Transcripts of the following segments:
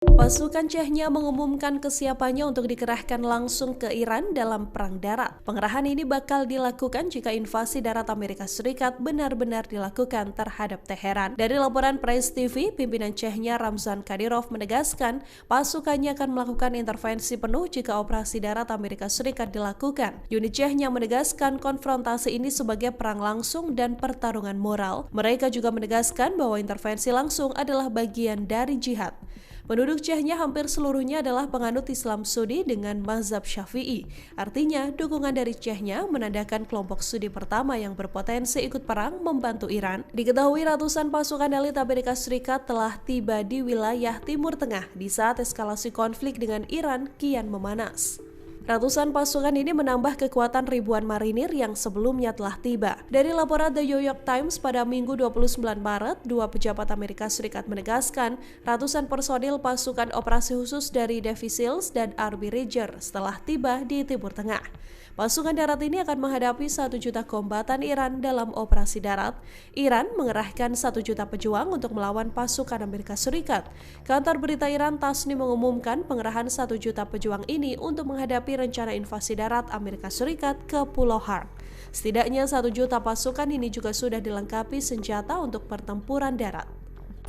Pasukan Chechnya mengumumkan kesiapannya untuk dikerahkan langsung ke Iran dalam perang darat. Pengerahan ini bakal dilakukan jika invasi darat Amerika Serikat benar-benar dilakukan terhadap Teheran. Dari laporan Press TV, pimpinan Chechnya Ramzan Kadyrov menegaskan pasukannya akan melakukan intervensi penuh jika operasi darat Amerika Serikat dilakukan. Unit Chechnya menegaskan konfrontasi ini sebagai perang langsung dan pertarungan moral. Mereka juga menegaskan bahwa intervensi langsung adalah bagian dari jihad. Penduduk Chechnya hampir seluruhnya adalah penganut Islam Sunni dengan mazhab Syafi'i. Artinya, dukungan dari Chechnya menandakan kelompok Sunni pertama yang berpotensi ikut perang membantu Iran. Diketahui ratusan pasukan elit Amerika Serikat telah tiba di wilayah Timur Tengah di saat eskalasi konflik dengan Iran kian memanas. Ratusan pasukan ini menambah kekuatan ribuan marinir yang sebelumnya telah tiba. Dari laporan The New York Times pada Minggu 29 Maret, dua pejabat Amerika Serikat menegaskan ratusan personil pasukan operasi khusus dari Navy SEALs dan Army Rangers telah tiba di Timur Tengah. Pasukan darat ini akan menghadapi 1 juta kombatan Iran dalam operasi darat. Iran mengerahkan 1 juta pejuang untuk melawan pasukan Amerika Serikat. Kantor berita Iran Tasnim mengumumkan pengerahan 1 juta pejuang ini untuk menghadapi rencana invasi darat Amerika Serikat ke Pulau Hark. Setidaknya 1 juta pasukan ini juga sudah dilengkapi senjata untuk pertempuran darat.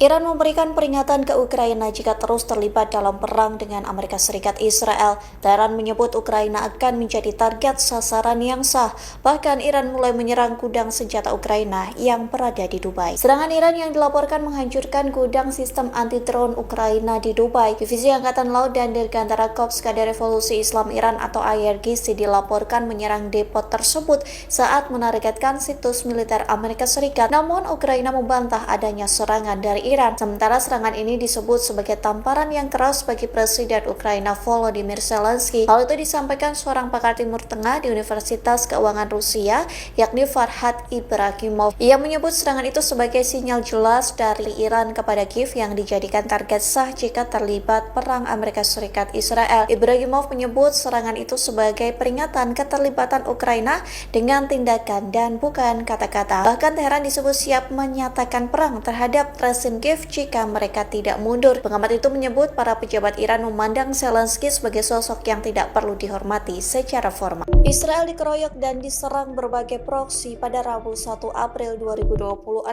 Iran memberikan peringatan ke Ukraina jika terus terlibat dalam perang dengan Amerika Serikat Israel. Teheran menyebut Ukraina akan menjadi target sasaran yang sah. Bahkan Iran mulai menyerang gudang senjata Ukraina yang berada di Dubai. Serangan Iran yang dilaporkan menghancurkan gudang sistem anti-drone Ukraina di Dubai. Divisi Angkatan Laut dan Dirgantara Korps Garda Revolusi Islam Iran atau IRGC dilaporkan menyerang depot tersebut saat menargetkan situs militer Amerika Serikat. Namun Ukraina membantah adanya serangan dari Iran. Sementara serangan ini disebut sebagai tamparan yang keras bagi Presiden Ukraina Volodymyr Zelensky. Hal itu disampaikan seorang pakar Timur Tengah di Universitas Keuangan Rusia, yakni Farhad Ibrahimov. Ia menyebut serangan itu sebagai sinyal jelas dari Iran kepada Kiev yang dijadikan target sah jika terlibat perang Amerika Serikat Israel. Ibrahimov menyebut serangan itu sebagai peringatan keterlibatan Ukraina dengan tindakan dan bukan kata-kata. Bahkan Teheran disebut siap menyatakan perang terhadap rezim Kiev jika mereka tidak mundur. Pengamat itu menyebut para pejabat Iran memandang Zelensky sebagai sosok yang tidak perlu dihormati secara formal. Israel dikeroyok dan diserang berbagai proksi pada Rabu 1 April 2026.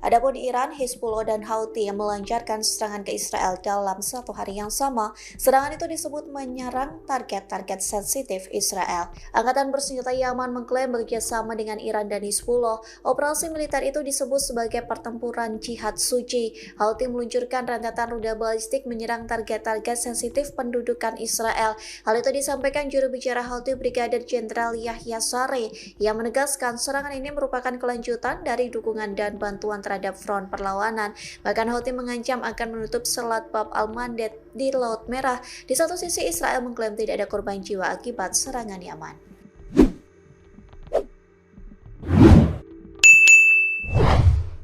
Adapun Iran, Hezbollah dan Houthi yang melancarkan serangan ke Israel dalam satu hari yang sama. Serangan itu disebut menyerang target-target sensitif Israel. Angkatan bersenjata Yaman mengklaim bekerjasama dengan Iran dan Hezbollah. Operasi militer itu disebut sebagai pertempuran jihad suci. Houthi meluncurkan rentetan rudal balistik menyerang target-target sensitif pendudukan Israel. Hal itu disampaikan juru bicara Houthi Brigadir Jenderal Yahya Saree yang menegaskan serangan ini merupakan kelanjutan dari dukungan dan bantuan terhadap front perlawanan. Bahkan Houthi mengancam akan menutup Selat Bab al-Mandeb di Laut Merah. Di satu sisi Israel mengklaim tidak ada korban jiwa akibat serangan Yaman.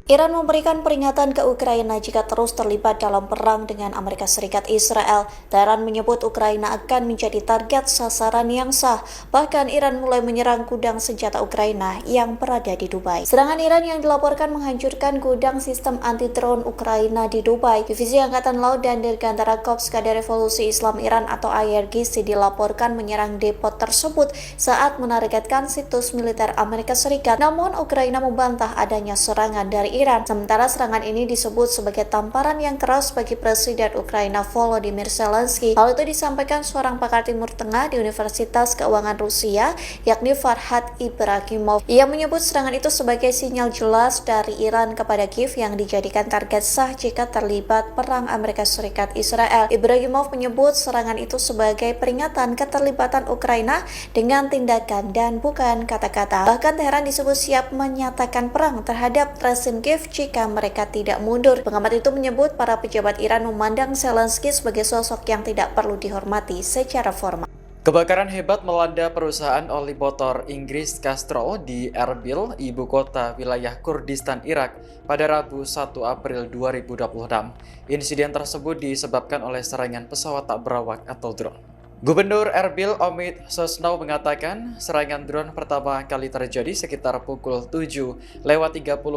Iran memberikan peringatan ke Ukraina jika terus terlibat dalam perang dengan Amerika Serikat Israel. Teheran menyebut Ukraina akan menjadi target sasaran yang sah. Bahkan Iran mulai menyerang gudang senjata Ukraina yang berada di Dubai. Serangan Iran yang dilaporkan menghancurkan gudang sistem anti-drone Ukraina di Dubai. Divisi Angkatan Laut dan Dirgantara Korps Garda Revolusi Islam Iran atau IRGC dilaporkan menyerang depot tersebut saat menargetkan situs militer Amerika Serikat. Namun Ukraina membantah adanya serangan dari Iran. Sementara serangan ini disebut sebagai tamparan yang keras bagi Presiden Ukraina Volodymyr Zelensky. Hal itu disampaikan seorang pakar Timur Tengah di Universitas Keuangan Rusia, yakni Farhad Ibrahimov. Ia menyebut serangan itu sebagai sinyal jelas dari Iran kepada Kiev yang dijadikan target sah jika terlibat perang Amerika Serikat Israel. Ibrahimov menyebut serangan itu sebagai peringatan keterlibatan Ukraina dengan tindakan dan bukan kata-kata. Bahkan Teheran disebut siap menyatakan perang terhadap rezim Kiev jika mereka tidak mundur. Pengamat itu menyebut para pejabat Iran memandang Zelensky sebagai sosok yang tidak perlu dihormati secara formal. Kebakaran hebat melanda perusahaan oli motor Inggris Castrol di Erbil, ibu kota wilayah Kurdistan Irak, pada Rabu 1 April 2026. Insiden tersebut disebabkan oleh serangan pesawat tak berawak atau drone. Gubernur Erbil Omid Sosnow mengatakan serangan drone pertama kali terjadi sekitar pukul 7:30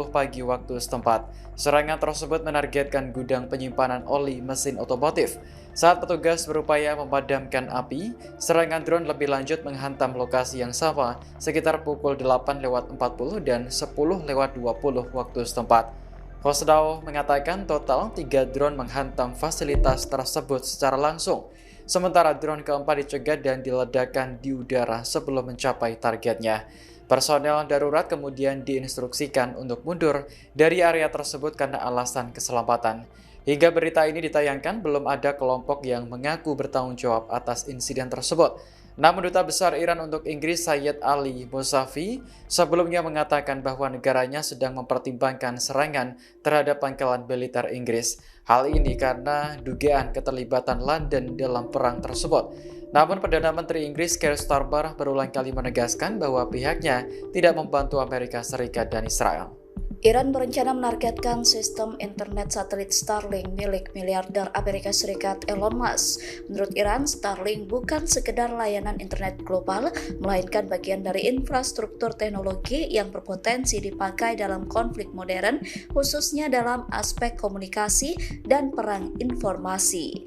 pagi waktu setempat. Serangan tersebut menargetkan gudang penyimpanan oli mesin otomotif. Saat petugas berupaya memadamkan api, serangan drone lebih lanjut menghantam lokasi yang sama sekitar pukul 8:40 dan 10:20 waktu setempat. Sosnow mengatakan total 3 drone menghantam fasilitas tersebut secara langsung. Sementara drone keempat dicegat dan diledakkan di udara sebelum mencapai targetnya. Personel darurat kemudian diinstruksikan untuk mundur dari area tersebut karena alasan keselamatan. Hingga berita ini ditayangkan, belum ada kelompok yang mengaku bertanggung jawab atas insiden tersebut. Namun Duta Besar Iran untuk Inggris Sayyid Ali Mosavi sebelumnya mengatakan bahwa negaranya sedang mempertimbangkan serangan terhadap pangkalan militer Inggris. Hal ini karena dugaan keterlibatan London dalam perang tersebut. Namun Perdana Menteri Inggris Keir Starmer berulang kali menegaskan bahwa pihaknya tidak membantu Amerika Serikat dan Israel. Iran berencana menargetkan sistem internet satelit Starlink milik miliarder Amerika Serikat Elon Musk. Menurut Iran, Starlink bukan sekedar layanan internet global, melainkan bagian dari infrastruktur teknologi yang berpotensi dipakai dalam konflik modern, khususnya dalam aspek komunikasi dan perang informasi.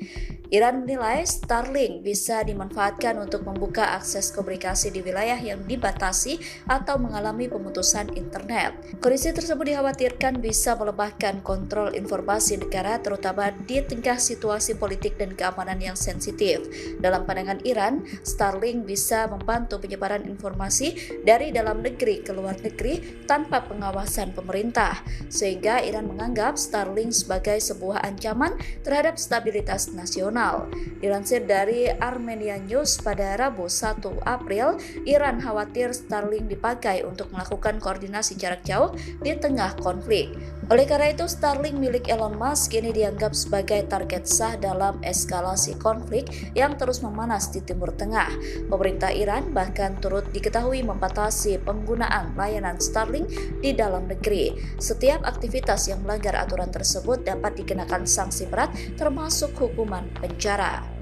Iran menilai Starlink bisa dimanfaatkan untuk membuka akses komunikasi di wilayah yang dibatasi atau mengalami pemutusan internet. Kondisi tersebut dikhawatirkan bisa melemahkan kontrol informasi negara, terutama di tengah situasi politik dan keamanan yang sensitif. Dalam pandangan Iran, Starlink bisa membantu penyebaran informasi dari dalam negeri ke luar negeri tanpa pengawasan pemerintah, sehingga Iran menganggap Starlink sebagai sebuah ancaman terhadap stabilitas nasional. Dilansir dari Armenia News pada Rabu 1 April, Iran khawatir Starlink dipakai untuk melakukan koordinasi jarak jauh di tengah konflik. Oleh karena itu, Starlink milik Elon Musk kini dianggap sebagai target sah dalam eskalasi konflik yang terus memanas di Timur Tengah. Pemerintah Iran bahkan turut diketahui membatasi penggunaan layanan Starlink di dalam negeri. Setiap aktivitas yang melanggar aturan tersebut dapat dikenakan sanksi berat, termasuk hukuman penjara.